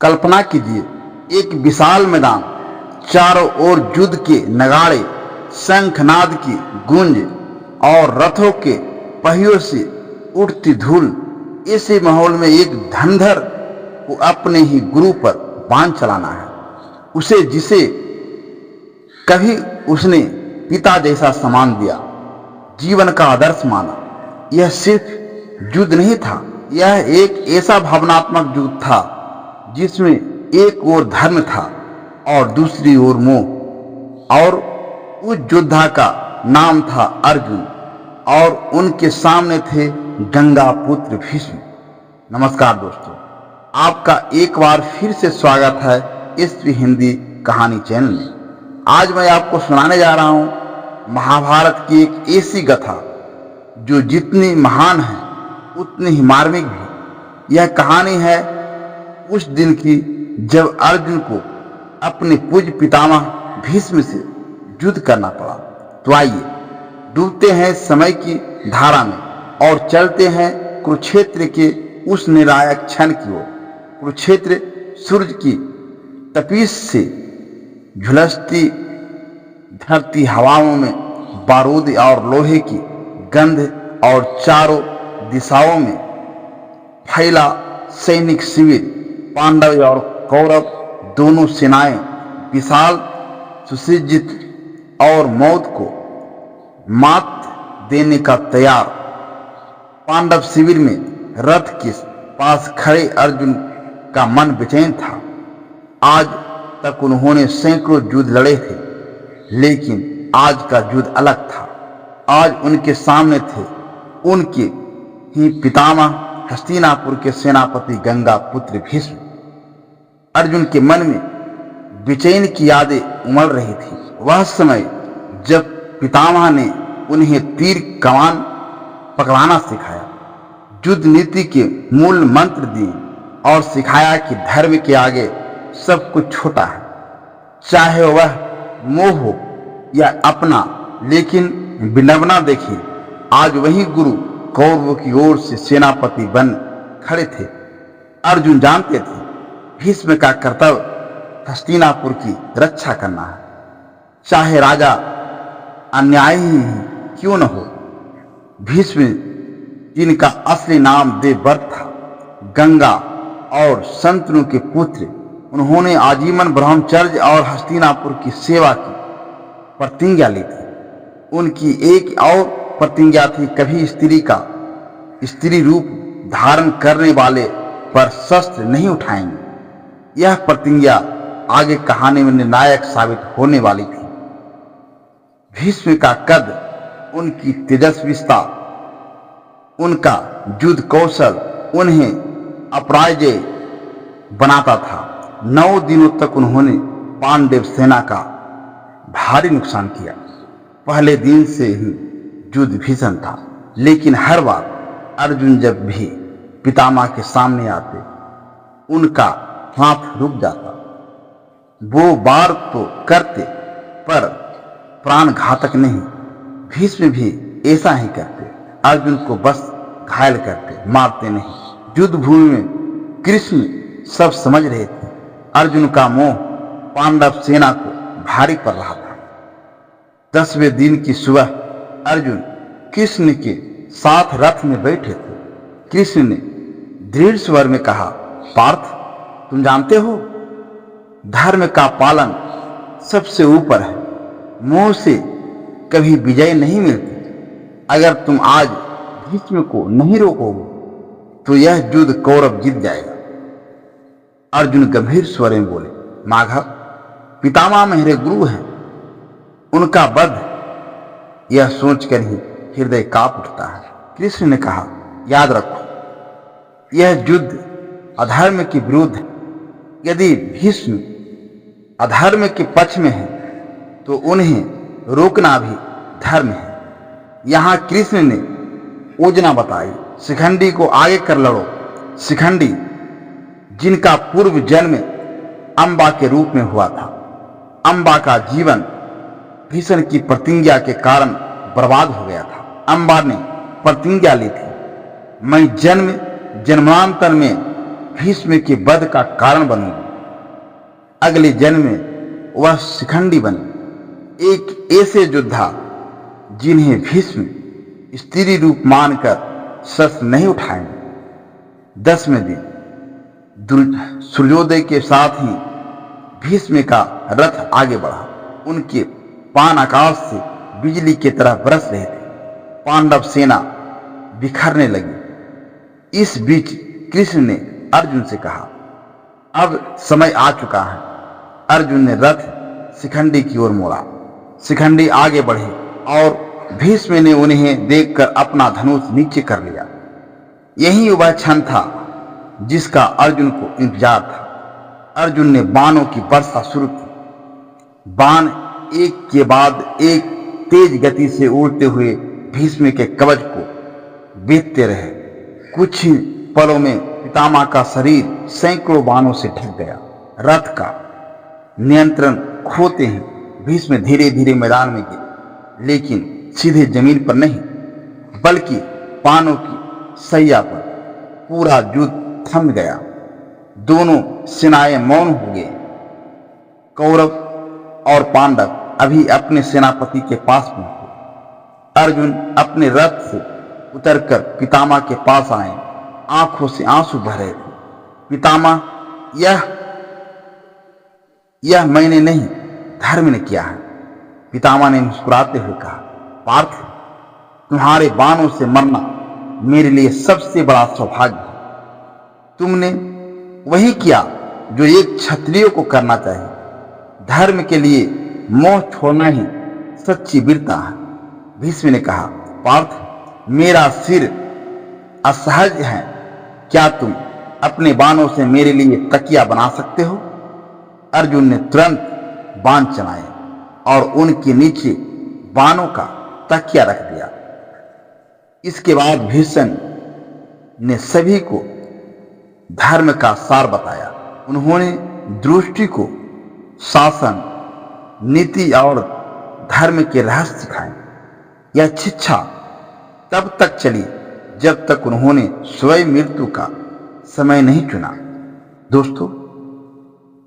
कल्पना कीजिए, एक विशाल मैदान, चारों ओर युद्ध के नगाड़े, शंखनाद की गूंज और रथों के पहियों से उठती धूल। ऐसे माहौल में एक धनुर्धर को अपने ही गुरु पर बाण चलाना है, उसे जिसे कभी उसने पिता जैसा सम्मान दिया, जीवन का आदर्श माना। यह सिर्फ युद्ध नहीं था, यह एक ऐसा भावनात्मक युद्ध था जिसमें एक ओर धर्म था और दूसरी ओर मोह। और उस योद्धा का नाम था अर्जुन और उनके सामने थे गंगा पुत्र भीष्म। नमस्कार दोस्तों, आपका एक बार फिर से स्वागत है इस हिंदी कहानी चैनल में। आज मैं आपको सुनाने जा रहा हूं महाभारत की एक ऐसी कथा जो जितनी महान है उतनी ही मार्मिक भी। यह कहानी है उस दिन की जब अर्जुन को अपने पूज्य पितामह भीष्म से युद्ध करना पड़ा। तो आइए डूबते हैं समय की धारा में और चलते हैं कुरुक्षेत्र के उस निर्णायक क्षण की ओर। कुरुक्षेत्र सूर्य की तपिश से झुलसती धरती हवाओं में बारूद और लोहे की गंध और चारों दिशाओं में फैला सैनिक शिविर। पांडव और कौरव दोनों सेनाएं विशाल सुसज्जित और मौत को मात देने का तैयार। पांडव शिविर में रथ के पास खड़े अर्जुन का मन बेचैन था। आज तक उन्होंने सैकड़ों युद्ध लड़े थे, लेकिन आज का युद्ध अलग था। आज उनके सामने थे उनके ही पितामह हस्तिनापुर के सेनापति गंगा पुत्र भीष्म। अर्जुन के मन में बेचैनी की यादें उमड़ रही थी। वह समय जब पितामह ने उन्हें तीर कमान पकड़ाना सिखाया, युद्ध नीति के मूल मंत्र दिए और सिखाया कि धर्म के आगे सब कुछ छोटा है, चाहे वह मोह हो या अपना। लेकिन विडंबना देखिए, आज वही गुरु कौरवों की ओर से सेनापति बन खड़े थे। अर्जुन जानते थे भीष्म का कर्तव्य हस्तिनापुर की रक्षा करना है, चाहे राजा अन्यायी ही क्यों न हो। भीष्म जिनका असली नाम देवव्रत था, गंगा और शंतनु के पुत्र, उन्होंने आजीवन ब्रह्मचर्य और हस्तिनापुर की सेवा की प्रतिज्ञा ली थी। उनकी एक और प्रतिज्ञा थी, कभी स्त्री रूप धारण करने वाले पर शस्त्र नहीं उठाएंगे। यह प्रतिज्ञा आगे कहानी में निर्णायक साबित होने वाली थी। भीष्म का कद, उनकी तेजस्विता, उनका युद्ध कौशल उन्हें अपराजय बनाता था। 9 दिनों तक उन्होंने पांडव सेना का भारी नुकसान किया। पहले दिन से ही युद्ध भीषण था, लेकिन हर बार अर्जुन जब भी पितामह के सामने आते, उनका हाथ रुक जाता। वो वार तो करते पर प्राण घातक नहीं। भीष्म भी ऐसा ही करते, अर्जुन को बस घायल करते, मारते नहीं। युद्ध भूमि में कृष्ण सब समझ रहे थे। अर्जुन का मोह पांडव सेना को भारी पड़ रहा था। 10वें दिन की सुबह अर्जुन कृष्ण के साथ रथ में बैठे थे। कृष्ण ने दृढ़ स्वर में कहा, पार्थ, तुम जानते हो धर्म का पालन सबसे ऊपर है। मोह से कभी विजय नहीं मिलती। अगर तुम आज भीष्म को नहीं रोकोगे तो यह युद्ध कौरव जीत जाएगा। अर्जुन गंभीर स्वर में बोले, माघव, पितामह मेरे गुरु हैं, उनका वध यह सोचकर ही हृदय कांप उठता है। कृष्ण ने कहा, याद रखो, यह युद्ध अधर्म के विरुद्ध है। यदि भीष्म अधर्म के पक्ष में है तो उन्हें रोकना भी धर्म है। यहाँ कृष्ण ने योजना बताई, शिखंडी को आगे कर लड़ो। शिखंडी जिनका पूर्व जन्म अंबा के रूप में हुआ था। अंबा का जीवन भीष्म की प्रतिज्ञा के कारण बर्बाद हो गया था। अंबा ने प्रतिज्ञा ली थी, मैं जन्मांतर में भीष्म के वध का कारण बनूंगी। अगले जन्म में वह शिखंडी बने, एक ऐसे योद्धा जिन्हें भीष्म स्त्री रूप मानकर शस्त्र नहीं उठाएंगे। 10वें दिन सूर्योदय के साथ ही भीष्म का रथ आगे बढ़ा। उनके पान आकाश से बिजली की तरह बरस रहे थे। पांडव सेना बिखरने लगी। इस बीच कृष्ण ने अर्जुन से कहा, अब समय आ चुका है। अर्जुन ने रथ शिखंडी की ओर मोड़ा। शिखंडी आगे बढ़े और भीष्म ने उन्हें देखकर अपना धनुष नीचे कर लिया। यही वह क्षण था जिसका अर्जुन को इंतजार था। अर्जुन ने बाणों की वर्षा शुरू की। बाण एक के बाद एक तेज गति से उड़ते हुए भीष्म के कवच को बेधते रहे। कुछ ही पलों में पितामह का शरीर सैकड़ों बाणों से ढक गया। रथ का नियंत्रण खोते ही भीष्म धीरे धीरे मैदान में गिरे, लेकिन सीधे जमीन पर नहीं, बल्कि पानों की सैया पर। पूरा युद्ध थम गया। दोनों सेनाएं मौन हो गए। कौरव और पांडव अभी अपने सेनापति के पास पहुंचे। अर्जुन अपने रथ से उतरकर पितामह के पास आए। आंखों से आंसू बह रहे थे। पितामह, यह मैंने नहीं, धर्म ने किया है। पितामह ने मुस्कुराते हुए कहा, पार्थ, तुम्हारे बाणों से मरना मेरे लिए सबसे बड़ा सौभाग्य है। तुमने वही किया जो एक क्षत्रिय को करना चाहिए। धर्म के लिए मोह छोड़ना ही सच्ची वीरता है। भीष्म ने कहा, पार्थ, मेरा सिर असहज है। क्या तुम अपने बाणों से मेरे लिए तकिया बना सकते हो? अर्जुन ने तुरंत बाण चलाए और उनके नीचे बाणों का तकिया रख दिया। इसके बाद भीष्म ने सभी को धर्म का सार बताया। उन्होंने दृष्टि को शासन, नीति और धर्म के रहस्य सिखाए। यह शिक्षा तब तक चली जब तक उन्होंने स्वयं मृत्यु का समय नहीं चुना। दोस्तों,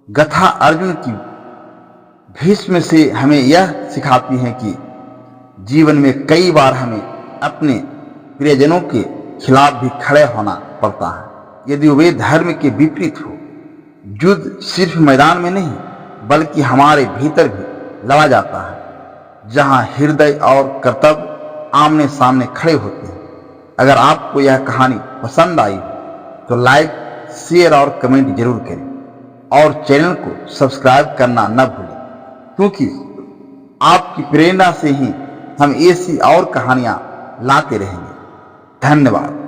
गाथा अर्जुन की भीष्म से हमें यह सिखाती है कि जीवन में कई बार हमें अपने प्रियजनों के खिलाफ भी खड़े होना पड़ता है, यदि वे धर्म के विपरीत हो। युद्ध सिर्फ मैदान में नहीं, बल्कि हमारे भीतर भी लड़ा जाता है, जहां हृदय और कर्तव्य आमने सामने खड़े होते हैं। अगर आपको यह कहानी पसंद आई तो लाइक, शेयर और कमेंट जरूर करें और चैनल को सब्सक्राइब करना न भूलें, क्योंकि आपकी प्रेरणा से ही हम ऐसी और कहानियां लाते रहेंगे। धन्यवाद।